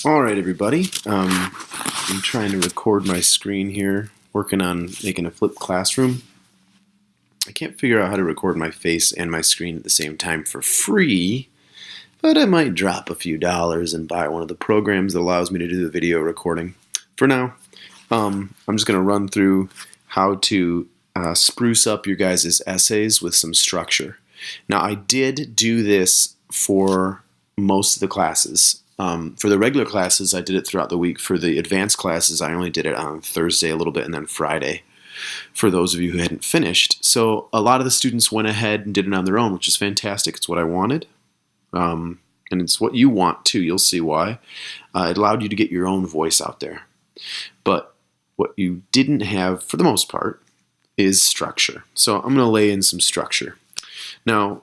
All right, everybody. I'm trying to record my screen here, working on making a flipped classroom. I can't figure out how to record my face and my screen at the same time for free, but I might drop a few dollars and buy one of the programs that allows me to do the video recording. For now, I'm just going to run through how to spruce up your guys' essays with some structure. Now, I did do this for most of the classes. For the regular classes, I did it throughout the week. For the advanced classes, I only did it on Thursday a little bit and then Friday for those of you who hadn't finished. So a lot of the students went ahead and did it on their own, which is fantastic. It's what I wanted. And it's what you want too. You'll see why. It allowed you to get your own voice out there. But what you didn't have, for the most part, is structure. So I'm going to lay in some structure. Now,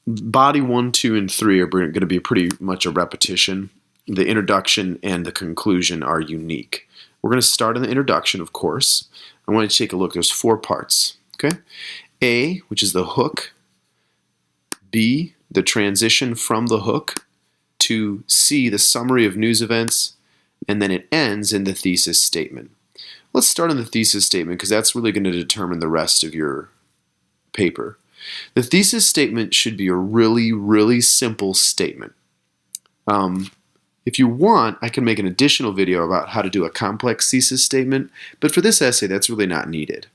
body 1, 2, and 3 are going to be pretty much a repetition. The introduction and the conclusion are unique. We're going to start in the introduction, of course. I want you to take a look. There's 4 parts. Okay? A, which is the hook. B, the transition from the hook. To C, the summary of news events. And then it ends in the thesis statement. Let's start on the thesis statement because that's really going to determine the rest of your paper. The thesis statement should be a really, really simple statement. If you want, I can make an additional video about how to do a complex thesis statement, but for this essay, that's really not needed.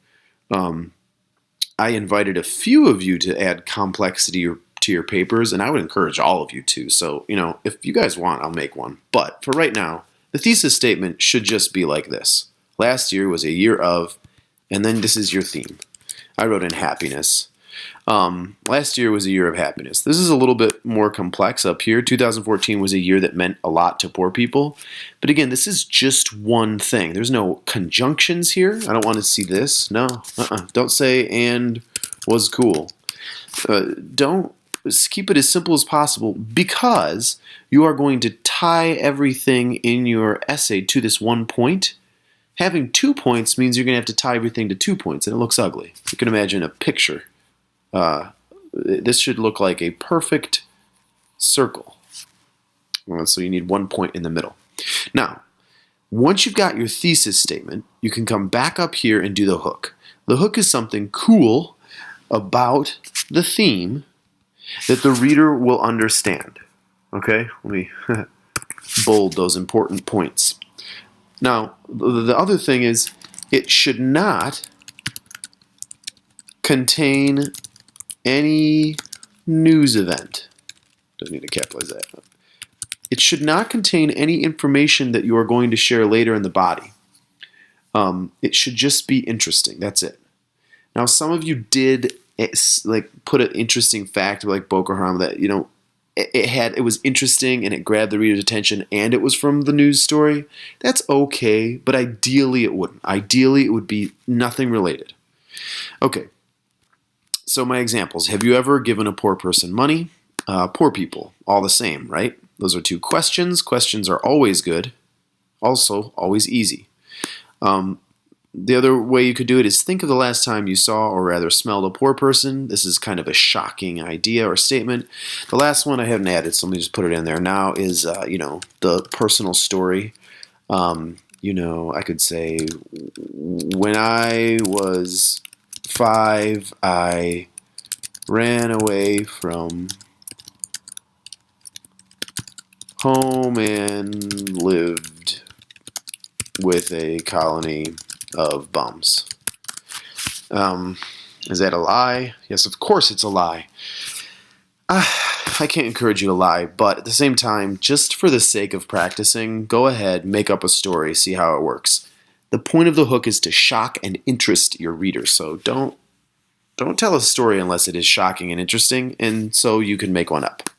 I invited a few of you to add complexity to your papers, and I would encourage all of you to. So, if you guys want, I'll make one. But for right now, the thesis statement should just be like this. Last year was a year of, and then this is your theme. I wrote in happiness. Last year was a year of happiness. This is a little bit more complex up here. 2014 was a year that meant a lot to poor people. But again, this is just one thing. There's no conjunctions here. I don't want to see this. No. Don't say and was cool. Don't keep it as simple as possible because you are going to tie everything in your essay to this one point. Having 2 points means you're going to have to tie everything to 2 points, and it looks ugly. You can imagine a picture. This should look like a perfect circle. So you need 1 point in the middle. Now, once you've got your thesis statement, you can come back up here and do the hook. The hook is something cool about the theme that the reader will understand. Okay, let me bold those important points. Now, the other thing is it should not contain any news event. Don't need to capitalize that. It should not contain any information that you are going to share later in the body. It should just be interesting. That's it. Now, some of you did put an interesting fact like Boko Haram that it was interesting and it grabbed the reader's attention and it was from the news story. That's okay, but ideally it wouldn't. Ideally, it would be nothing related. Okay. So my examples, have you ever given a poor person money? Poor people, all the same, right? Those are 2 questions. Questions are always good. Also, always easy. The other way you could do it is think of the last time you saw or rather smelled a poor person. This is kind of a shocking idea or statement. The last one I haven't added, so let me just put it in there now is, the personal story. I could say, when I was 5, I ran away from home and lived with a colony of bums. Is that a lie? Yes, of course it's a lie. I can't encourage you to lie, but at the same time, just for the sake of practicing, go ahead, make up a story, see how it works. The point of the hook is to shock and interest your reader, so don't tell a story unless it is shocking and interesting, and so you can make one up.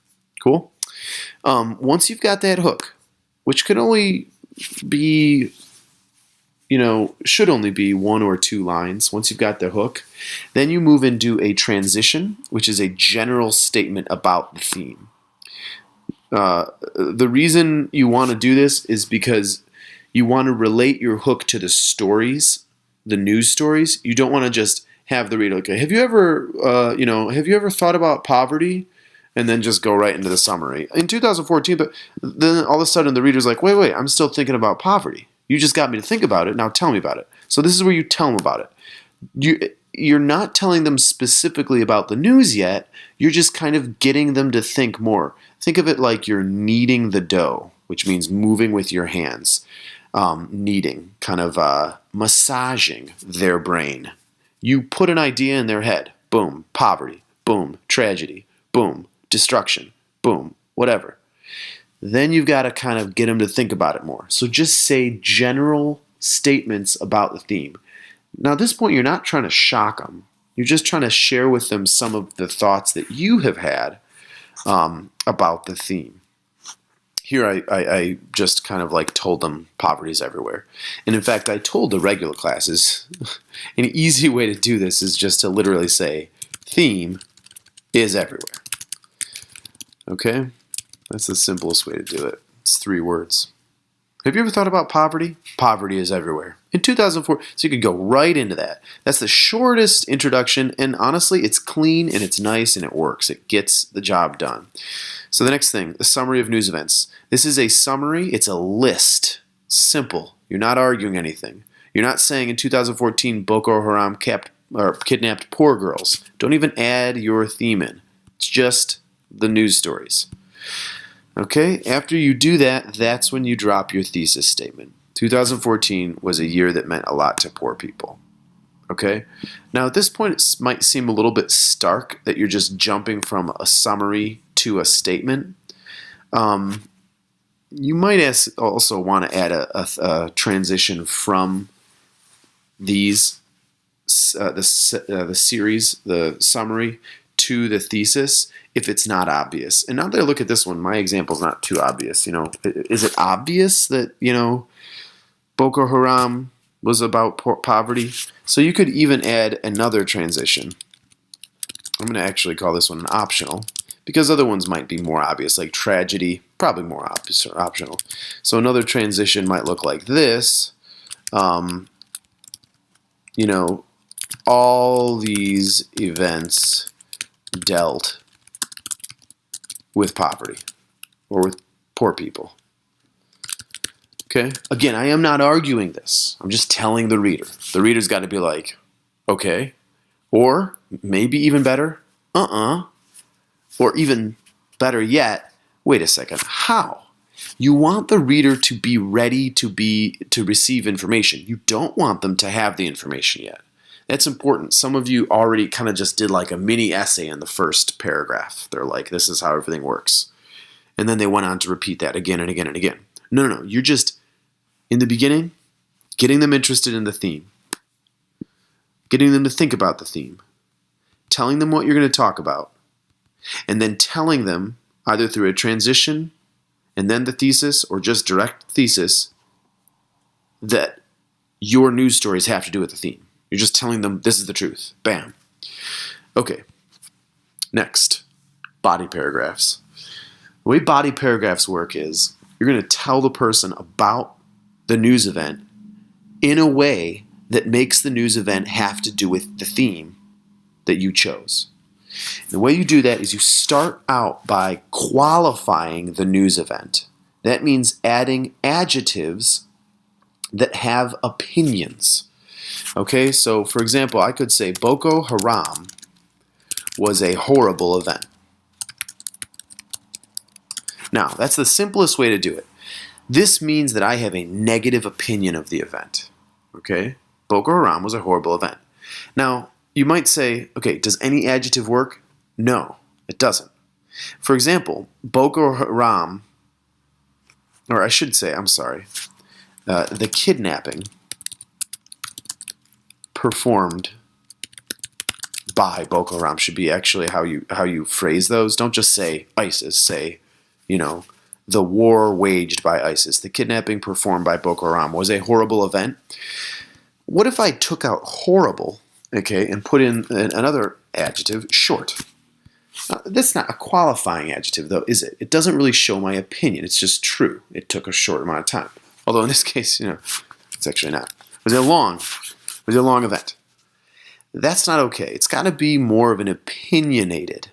Cool? Once you've got that hook, which can only be, should only be 1 or 2 lines. Once you've got the hook, then you move into a transition, which is a general statement about the theme. The reason you want to do this is because you want to relate your hook to the stories, the news stories. You don't want to just have the reader, okay, have you ever thought about poverty? and then just go right into the summary. In 2014, but then all of a sudden the reader's like, wait, I'm still thinking about poverty. You just got me to think about it, now tell me about it. So this is where you tell them about it. You're not telling them specifically about the news yet, you're just kind of getting them to think more. Think of it like you're kneading the dough, which means moving with your hands. Kneading, kind of massaging their brain. You put an idea in their head, boom, poverty, boom, tragedy, boom, destruction, boom, whatever. Then you've got to kind of get them to think about it more. So just say general statements about the theme. Now at this point, you're not trying to shock them. You're just trying to share with them some of the thoughts that you have had about the theme. Here I just kind of like told them poverty is everywhere. And in fact, I told the regular classes, an easy way to do this is just to literally say, theme is everywhere. Okay? That's the simplest way to do it. It's 3 words. Have you ever thought about poverty? Poverty is everywhere. In 2004, so you could go right into that. That's the shortest introduction, and honestly, it's clean and it's nice and it works. It gets the job done. So the next thing, the summary of news events. This is a summary. It's a list. Simple. You're not arguing anything. You're not saying in 2014 Boko Haram kidnapped poor girls. Don't even add your theme in. It's just the news stories. Okay, after you do that, that's when you drop your thesis statement. 2014 was a year that meant a lot to poor people. Okay, now at this point it might seem a little bit stark that you're just jumping from a summary to a statement. You might also want to add a transition from these the series, the summary, to the thesis if it's not obvious. And now that I look at this one, my example is not too obvious. Is it obvious that Boko Haram was about poverty? So you could even add another transition. I'm going to actually call this one an optional, because other ones might be more obvious, like tragedy, probably more obvious or optional. So another transition might look like this. All these events dealt with poverty or with poor people. Okay? Again, I am not arguing this. I'm just telling the reader. The reader's got to be like, okay. Or maybe even better, Or even better yet, wait a second, how? You want the reader to be ready to receive information. You don't want them to have the information yet. That's important. Some of you already kind of just did like a mini essay in the first paragraph. They're like, this is how everything works. And then they went on to repeat that again and again and again. No. You're just, in the beginning, getting them interested in the theme. Getting them to think about the theme. Telling them what you're going to talk about. And then telling them, either through a transition and then the thesis, or just direct thesis, that your news stories have to do with the theme. You're just telling them this is the truth. Bam. Okay. Next, body paragraphs. The way body paragraphs work is you're going to tell the person about the news event in a way that makes the news event have to do with the theme that you chose. And the way you do that is you start out by qualifying the news event. That means adding adjectives that have opinions. Okay, so for example, I could say Boko Haram was a horrible event. Now, that's the simplest way to do it. This means that I have a negative opinion of the event. Okay, Boko Haram was a horrible event. Now, you might say, okay, does any adjective work? No, it doesn't. For example, Boko Haram, or I should say, the kidnapping performed by Boko Haram should be actually how you phrase those. Don't just say ISIS. Say, the war waged by ISIS. The kidnapping performed by Boko Haram was a horrible event. What if I took out horrible, okay, and put in another adjective, short? That's not a qualifying adjective, though, is it? It doesn't really show my opinion. It's just true. It took a short amount of time. Although in this case, it's actually not. It was a long event. That's not okay. It's got to be more of an opinionated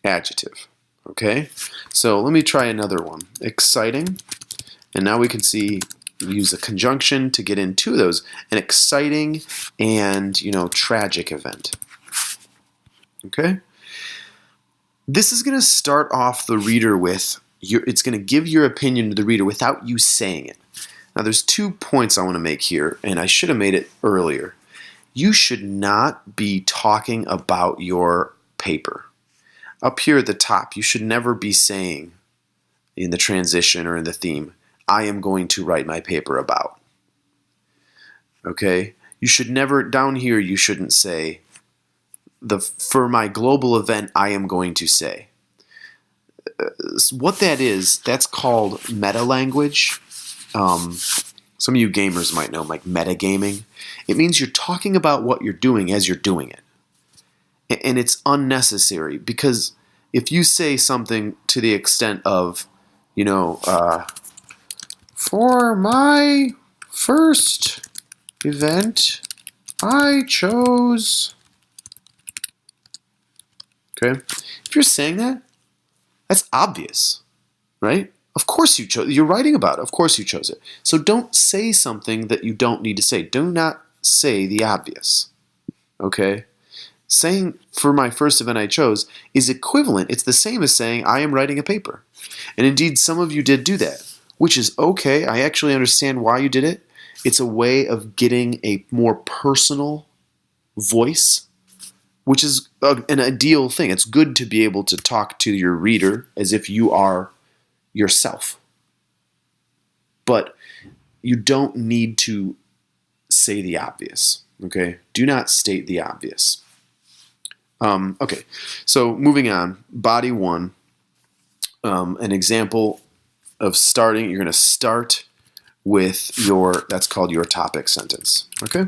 adjective. Okay, so let me try another one. Exciting, and now we can see we use a conjunction to get into those. An exciting and tragic event. Okay, this is going to start off the reader with it's going to give your opinion to the reader without you saying it. Now there's 2 points I want to make here, and I should have made it earlier. You should not be talking about your paper. Up here at the top, you should never be saying in the transition or in the theme, I am going to write my paper about. Okay? You should never, down here, you shouldn't say, for my global event, I am going to say. What that is, that's called meta-language. Some of you gamers might know, like metagaming. It means you're talking about what you're doing as you're doing it. And it's unnecessary, because if you say something to the extent of, for my first event, I chose. Okay? If you're saying that, that's obvious, right? Of course you chose. You're writing about it. Of course you chose it. So don't say something that you don't need to say. Do not say the obvious. Okay? Saying, for my first event I chose, is equivalent. It's the same as saying, I am writing a paper. And indeed, some of you did do that, which is okay. I actually understand why you did it. It's a way of getting a more personal voice, which is an ideal thing. It's good to be able to talk to your reader as if you are yourself. But you don't need to say the obvious. Okay? Do not state the obvious. Okay, so moving on, body 1, an example of starting, you're going to start with that's called your topic sentence, okay?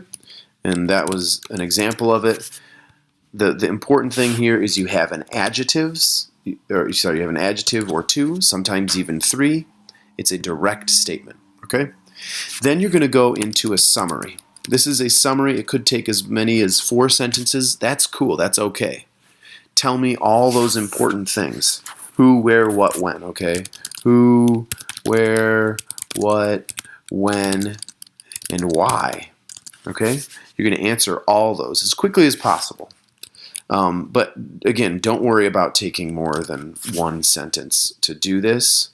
And that was an example of it. The important thing here is you have an adjectives, you have an adjective or 2, sometimes even 3. It's a direct statement, okay? Then you're going to go into a summary. This is a summary. It could take as many as 4 sentences. That's cool. That's okay. Tell me all those important things. Who, where, what, when, okay? Who, where, what, when, and why, okay? You're going to answer all those as quickly as possible. But again, don't worry about taking more than 1 sentence to do this.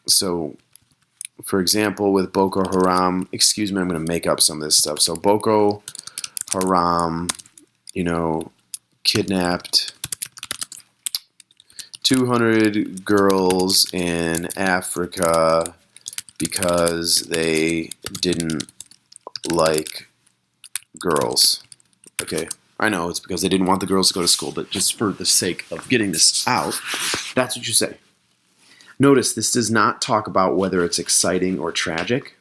So, for example, with Boko Haram, excuse me, I'm going to make up some of this stuff. So Boko Haram, kidnapped 200 girls in Africa because they didn't like girls. Okay, I know it's because they didn't want the girls to go to school, but just for the sake of getting this out, that's what you say. Notice this does not talk about whether it's exciting or tragic.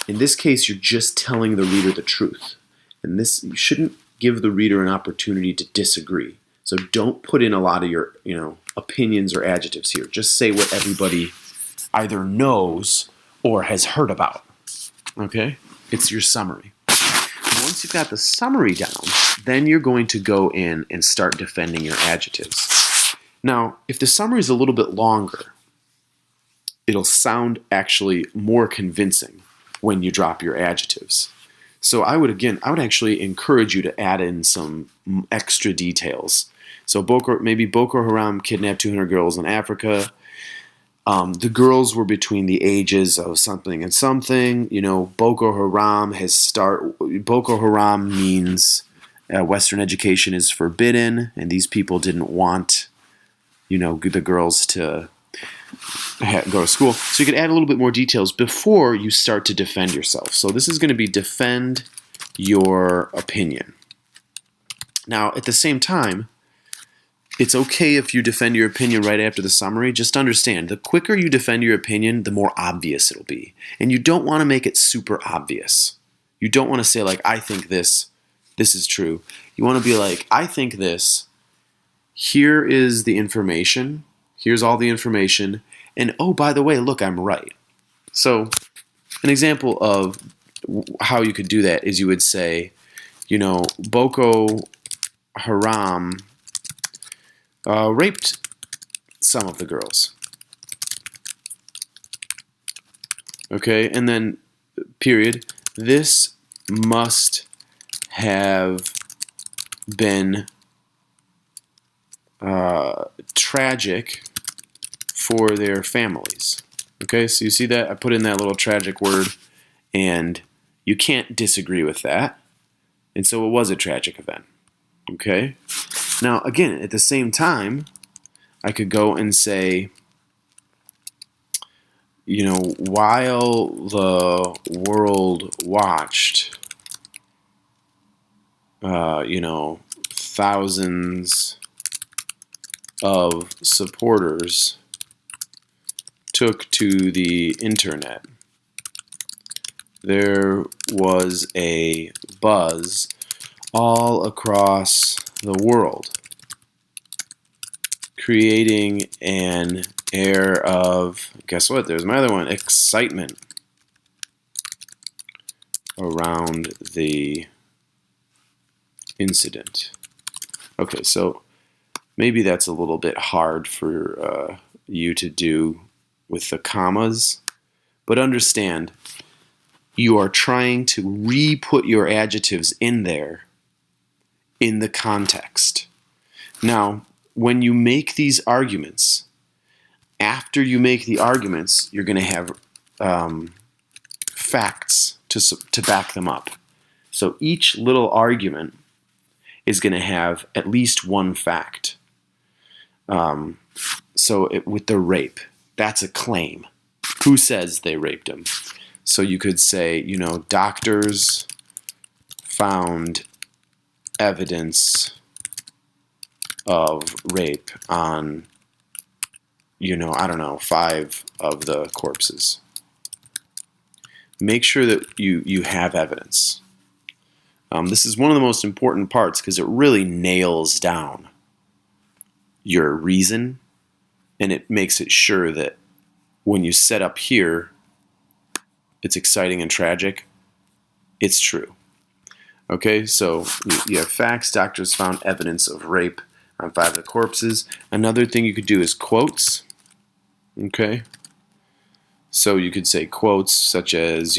In this case, you're just telling the reader the truth. And this, you shouldn't give the reader an opportunity to disagree. So don't put in a lot of your, opinions or adjectives here. Just say what everybody either knows or has heard about. Okay? It's your summary. Once you've got the summary down, then you're going to go in and start defending your adjectives. Now, if the summary is a little bit longer, it'll sound actually more convincing when you drop your adjectives. So I would actually encourage you to add in some extra details. So maybe Boko Haram kidnapped 200 girls in Africa. The girls were between the ages of something and something. Boko Haram means Western education is forbidden, and these people didn't want, the girls to go to school. So you could add a little bit more details before you start to defend yourself. So this is going to be defend your opinion. Now, at the same time, it's okay if you defend your opinion right after the summary. Just understand, the quicker you defend your opinion, the more obvious it'll be. And you don't want to make it super obvious. You don't want to say, like, I think this is true. You want to be like, I think this, here is the information, here's all the information, and oh, by the way, look, I'm right. So an example of how you could do that is you would say, Boko Haram raped some of the girls. Okay, and then period. This must have been tragic for their families. Okay, so you see that? I put in that little tragic word, and you can't disagree with that. And so it was a tragic event. Okay? Now, again, at the same time, I could go and say, while the world watched, thousands of supporters took to the internet, there was a buzz all across the world, creating an air of, guess what, there's my other one, excitement around the incident. Okay, so maybe that's a little bit hard for you to do with the commas, but understand you are trying to re-put your adjectives in there in the context. Now, when you make these arguments, after you make the arguments, you're going to have facts to back them up. So each little argument is going to have at least one fact. With the rape, that's a claim. Who says they raped him? So you could say, doctors found evidence of rape on, 5 of the corpses. Make sure that you have evidence. This is one of the most important parts because it really nails down your reason, and it makes it sure that when you set up here, it's exciting and tragic, it's true. Okay, so you have facts. Doctors found evidence of rape on 5 of the corpses. Another thing you could do is quotes. Okay, so you could say quotes such as,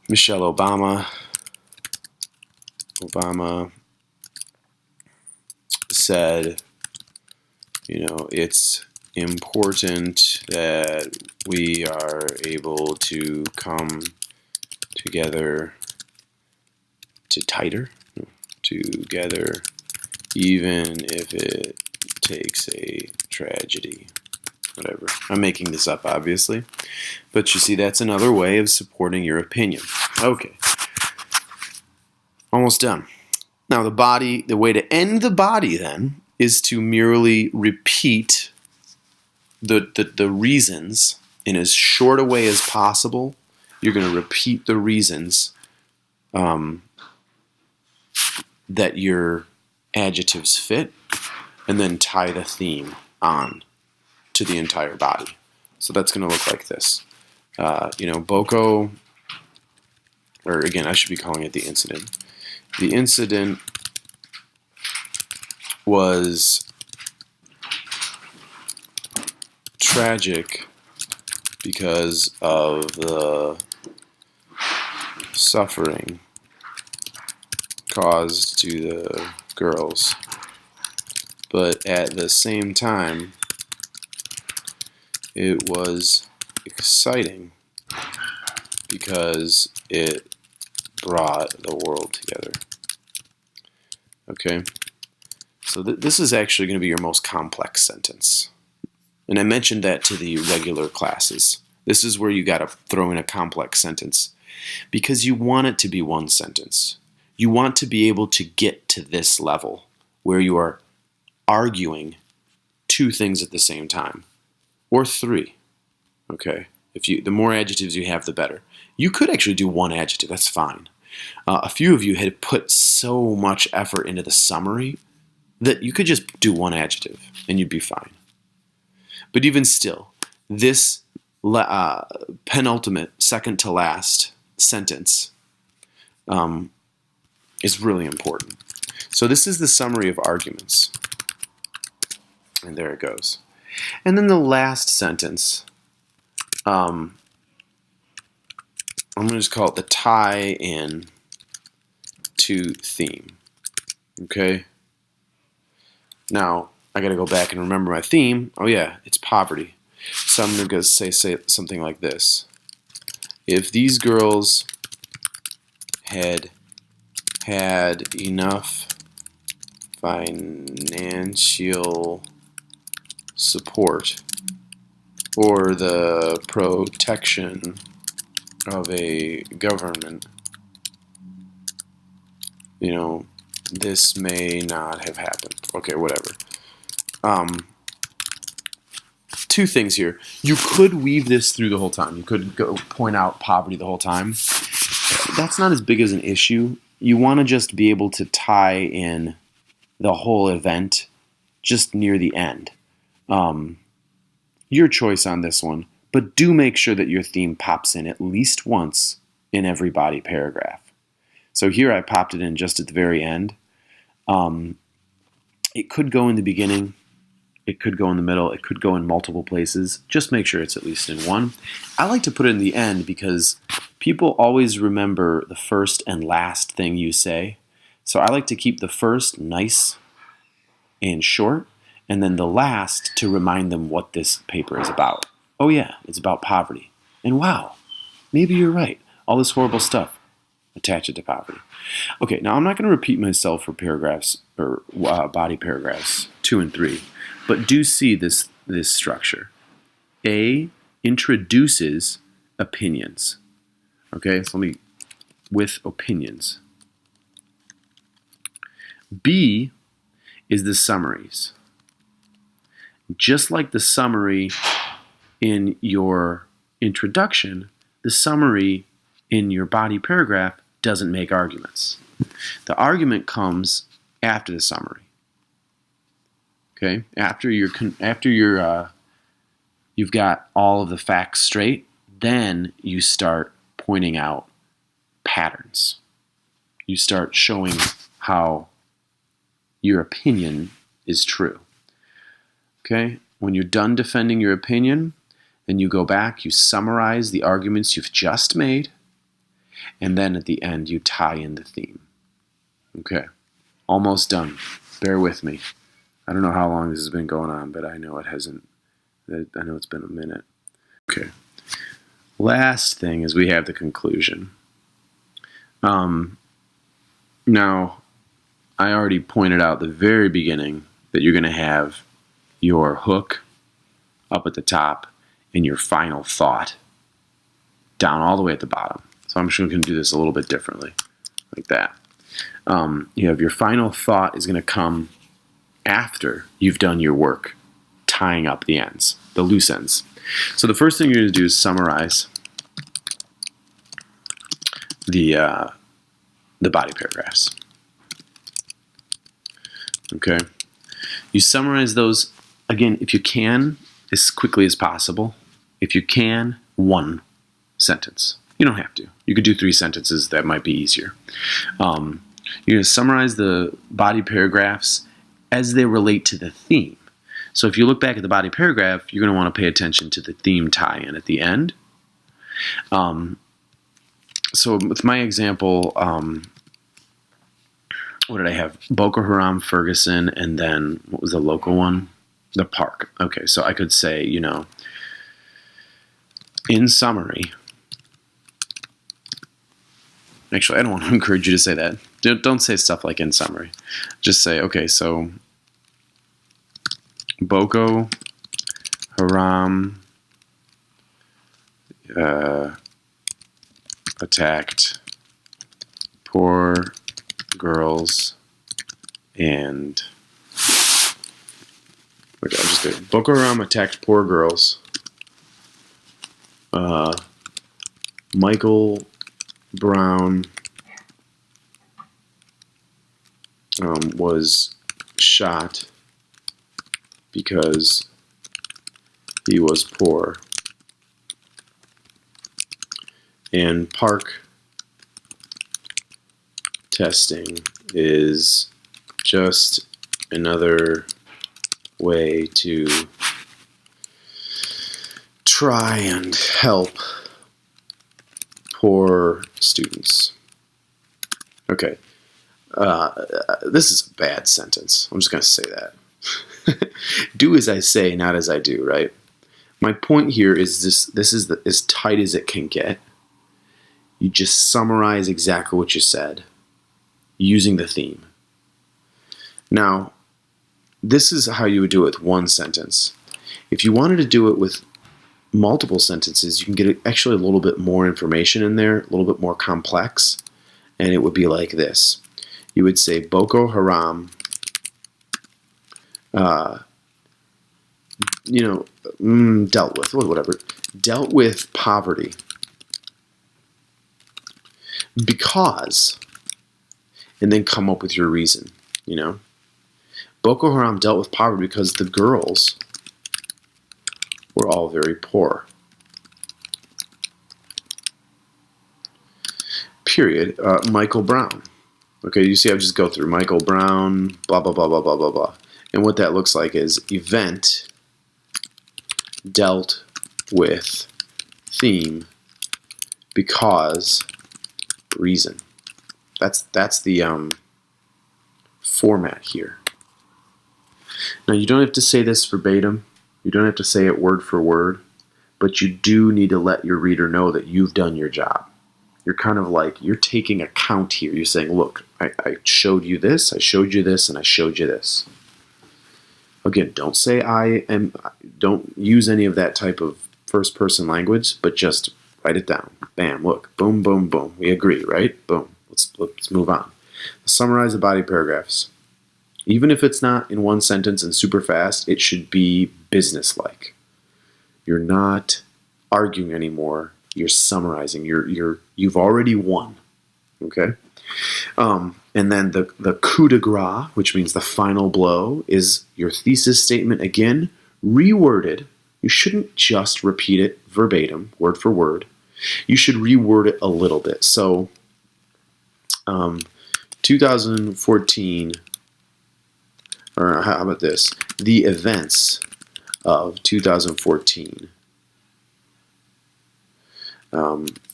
Michelle Obama said, it's important that we are able to come together together, even if it takes a tragedy. Whatever. I'm making this up, obviously. But you see, that's another way of supporting your opinion. Okay. Almost done. Now, the way to end the body, then, is to merely repeat the reasons in as short a way as possible. You're going to repeat the reasons that your adjectives fit, and then tie the theme on to the entire body. So that's going to look like this. Boko, or again, I should be calling it the incident. The incident was tragic because of the suffering caused to the girls. But at the same time, it was exciting because it brought the world together. Okay? So this is actually going to be your most complex sentence. And I mentioned that to the regular classes. This is where you got to throw in a complex sentence because you want it to be one sentence. You want to be able to get to this level where you are arguing 2 things at the same time, or 3. Okay? The more adjectives you have, the better. You could actually do 1 adjective. That's fine. A few of you had put so much effort into the summary that you could just do 1 adjective and you'd be fine. But even still, this penultimate, second to last sentence is really important. So this is the summary of arguments. And there it goes. And then the last sentence, I'm going to just call it the tie-in to theme. Okay? Now, I got to go back and remember my theme. Oh yeah, it's poverty. So I'm going to say something like this. If these girls had enough financial support or the protection of a government, you know, this may not have happened. Okay, whatever. Two things here. You could weave this through the whole time. You could go point out poverty the whole time. That's not as big as an issue. You want to just be able to tie in the whole event just near the end. Your choice on this one, but do make sure that your theme pops in at least once in every body paragraph. So here I popped it in just at the very end. It could go in the beginning. It could go in the middle. It could go in multiple places. Just make sure it's at least in one. I like to put it in the end because people always remember the first and last thing you say. So I like to keep the first nice and short, and then the last to remind them what this paper is about. Oh yeah, it's about poverty. And wow, maybe you're right. All this horrible stuff, attach it to poverty. Okay, now I'm not going to repeat myself for paragraphs or body paragraphs 2 and 3. But do see this structure. A introduces opinions. Okay, so let me, with opinions. B is the summaries. Just like the summary in your introduction, the summary in your body paragraph doesn't make arguments. The argument comes after the summary. Okay, after you've got all of the facts straight, then you start pointing out patterns. You start showing how your opinion is true. Okay, when you're done defending your opinion, then you go back, you summarize the arguments you've just made, and then at the end you tie in the theme. Okay, almost done. Bear with me. I don't know how long this has been going on, but I know it hasn't. I know it's been a minute. Okay. Last thing is we have the conclusion. Now, I already pointed out at the very beginning that you're going to have your hook up at the top and your final thought down all the way at the bottom. So I'm just going to do this a little bit differently, like that. You have your final thought is going to come after you've done your work tying up the ends, the loose ends. So the first thing you're going to do is summarize the body paragraphs. Okay. You summarize those, again, if you can, as quickly as possible. If you can, 1 sentence. You don't have to. You could do 3 sentences. That might be easier. You're going to summarize the body paragraphs as they relate to the theme. So if you look back at the body paragraph, you're going to want to pay attention to the theme tie-in at the end. So with my example, what did I have? Boko Haram, Ferguson, and then what was the local one? The park. Okay, so I could say, you know, in summary. Actually, I don't want to encourage you to say that. Don't say stuff like in summary. Just say, okay, so Boko Haram attacked poor girls and okay, I'll just do it. Boko Haram attacked poor girls. Michael Brown was shot because he was poor. And Park testing is just another way to try and help poor students. Okay, this is a bad sentence. I'm just going to say that. Do as I say, not as I do, right? My point here is this is as tight as it can get. You just summarize exactly what you said using the theme. Now, this is how you would do it with one sentence. If you wanted to do it with multiple sentences, you can get actually a little bit more information in there, a little bit more complex, and it would be like this. You would say Boko Haram, dealt with, whatever, dealt with poverty because, and then come up with your reason, Boko Haram dealt with poverty because the girls were all very poor. Period. Michael Brown. Okay, you see I just go through Michael Brown, blah, blah, blah, blah, blah, blah, blah. And what that looks like is event dealt with theme because reason. That's the format here. Now, you don't have to say this verbatim. You don't have to say it word for word, but you do need to let your reader know that you've done your job. You're kind of like, you're taking account here. You're saying, look, I showed you this, I showed you this, and I showed you this. Again, don't say don't use any of that type of first-person language, but just write it down. Bam, look, boom, boom, boom. We agree, right? Boom. Let's move on. Summarize the body paragraphs. Even if it's not in one sentence and super fast, it should be businesslike. You're not arguing anymore. You're summarizing. You've already won. Okay? And then the coup de grace, which means the final blow, is your thesis statement again, reworded. You shouldn't just repeat it verbatim, word for word. You should reword it a little bit. So, 2014, or how about this? The events of 2014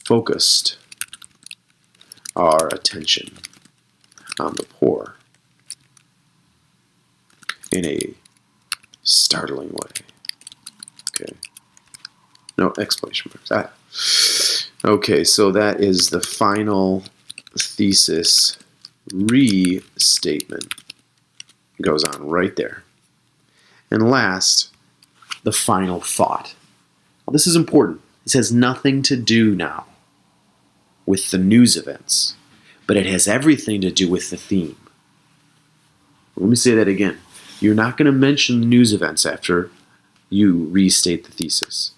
focused our attention on the poor in a startling way. Okay. No exclamation marks. Okay, so that is the final thesis restatement. Goes on right there. And last, the final thought. Well, this is important. This has nothing to do now with the news events, but it has everything to do with the theme. Let me say that again. You're not going to mention the news events after you restate the thesis.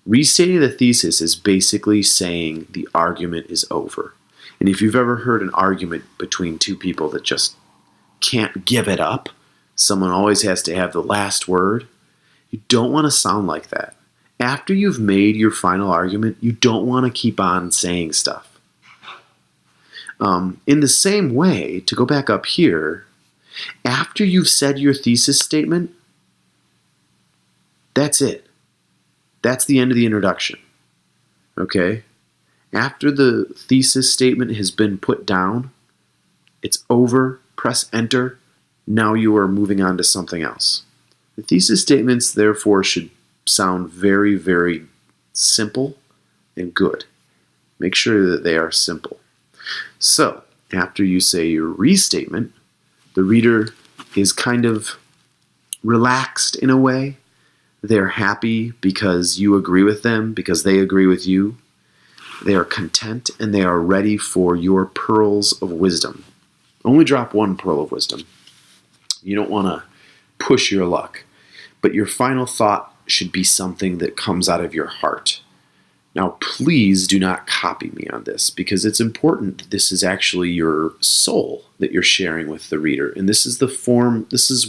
Restating the thesis is basically saying the argument is over. And if you've ever heard an argument between two people that just can't give it up, someone always has to have the last word, you don't want to sound like that. After you've made your final argument, you don't want to keep on saying stuff. In the same way, to go back up here, after you've said your thesis statement, that's it. That's the end of the introduction. Okay? After the thesis statement has been put down, it's over, press enter, now you are moving on to something else. The thesis statements, therefore, should sound very, very simple and good. Make sure that they are simple. So, after you say your restatement, the reader is kind of relaxed in a way. They're happy because you agree with them, because they agree with you. They are content and they are ready for your pearls of wisdom. Only drop one pearl of wisdom. You don't want to push your luck. But your final thought should be something that comes out of your heart. Now, please do not copy me on this, because it's important that this is actually your soul that you're sharing with the reader. And this is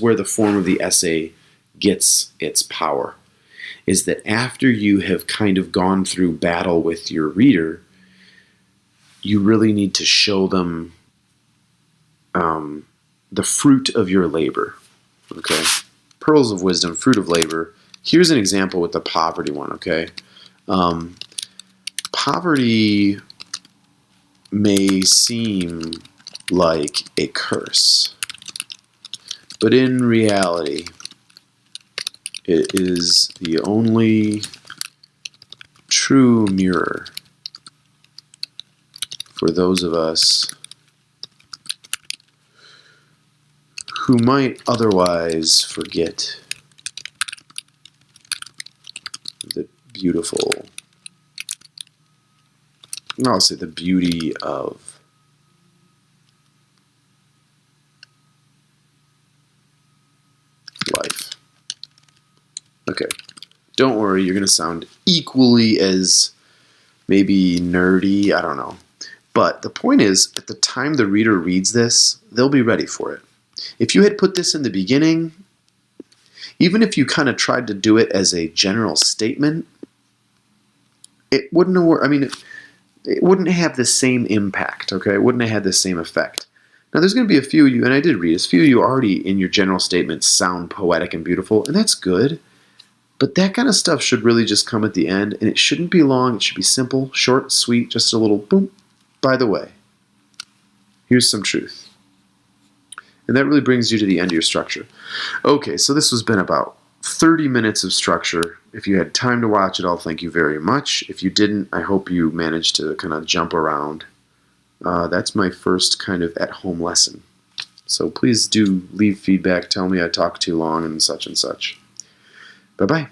where the form of the essay gets its power, is that after you have kind of gone through battle with your reader, you really need to show them the fruit of your labor. Okay, pearls of wisdom, fruit of labor. Here's an example with the poverty one. Okay, poverty may seem like a curse, but in reality, it is the only true mirror for those of us who might otherwise forget the beautiful, I'll say the beauty of life. Okay, don't worry, you're going to sound equally as maybe nerdy, I don't know. But the point is, at the time the reader reads this, they'll be ready for it. If you had put this in the beginning, even if you kind of tried to do it as a general statement, it wouldn't have worked. I mean, it wouldn't have the same impact, okay? It wouldn't have had the same effect. Now, there's going to be a few of you, and I did read this, a few of you already in your general statements sound poetic and beautiful, and that's good. But that kind of stuff should really just come at the end, and it shouldn't be long. It should be simple, short, sweet, just a little boom. By the way, here's some truth. And that really brings you to the end of your structure. Okay, so this has been about 30 minutes of structure. If you had time to watch it all, thank you very much. If you didn't, I hope you managed to kind of jump around. That's my first kind of at-home lesson. So please do leave feedback. Tell me I talked too long and such and such. Bye-bye.